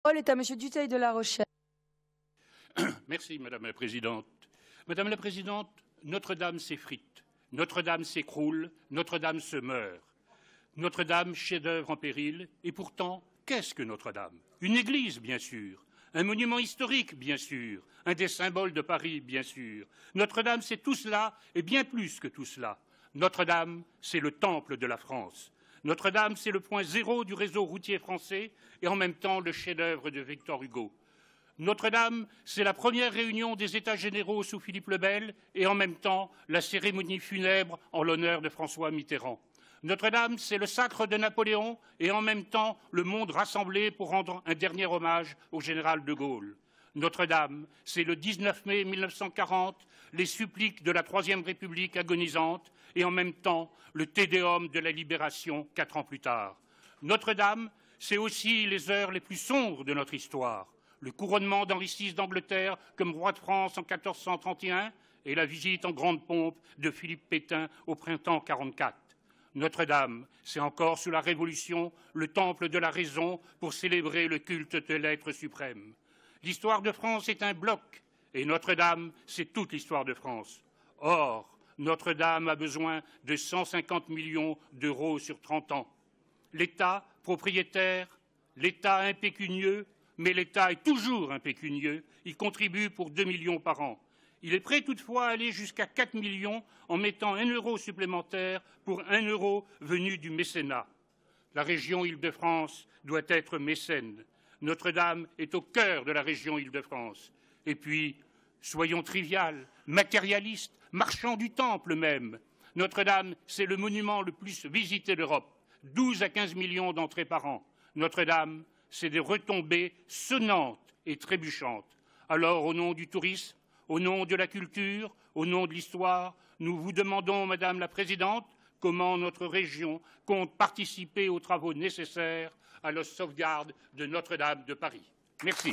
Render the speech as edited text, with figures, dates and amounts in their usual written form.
La parole est à Monsieur Dutheil de La Rochelle. Merci, Madame la Présidente. Madame la Présidente, Notre-Dame s'effrite, Notre-Dame s'écroule, Notre-Dame se meurt. Notre-Dame, chef-d'œuvre en péril, et pourtant, qu'est-ce que Notre-Dame? Une église, bien sûr, un monument historique, bien sûr, un des symboles de Paris, bien sûr. Notre-Dame, c'est tout cela, et bien plus que tout cela. Notre-Dame, c'est le temple de la France. Notre-Dame, c'est le point zéro du réseau routier français, et en même temps le chef-d'œuvre de Victor Hugo. Notre-Dame, c'est la première réunion des États généraux sous Philippe le Bel et en même temps la cérémonie funèbre en l'honneur de François Mitterrand. Notre-Dame, c'est le sacre de Napoléon et en même temps le monde rassemblé pour rendre un dernier hommage au général de Gaulle. Notre-Dame, c'est le 19 mai 1940, les suppliques de la Troisième République agonisante et en même temps le Te Deum de la Libération 4 ans plus tard. Notre-Dame, c'est aussi les heures les plus sombres de notre histoire. Le couronnement d'Henri VI d'Angleterre comme roi de France en 1431 et la visite en grande pompe de Philippe Pétain au printemps 44. Notre-Dame, c'est encore sous la Révolution le temple de la raison pour célébrer le culte de l'être suprême. L'histoire de France est un bloc et Notre-Dame, c'est toute l'histoire de France. Or, Notre-Dame a besoin de 150 millions d'euros sur 30 ans. L'État propriétaire, l'État impécunieux, mais l'État est toujours impécunieux. Il contribue pour 2 millions par an. Il est prêt toutefois à aller jusqu'à 4 millions en mettant 1 euro supplémentaire pour 1 euro venu du mécénat. La région Île-de-France doit être mécène. Notre-Dame est au cœur de la région Île-de-France. Et puis, soyons triviales, matérialistes, marchands du temple même. Notre-Dame, c'est le monument le plus visité d'Europe. 12 à 15 millions d'entrées par an. Notre-Dame, c'est des retombées sonnantes et trébuchantes. Alors, au nom du tourisme, au nom de la culture, au nom de l'histoire, nous vous demandons, Madame la Présidente, comment notre région compte participer aux travaux nécessaires à la sauvegarde de Notre-Dame de Paris. Merci.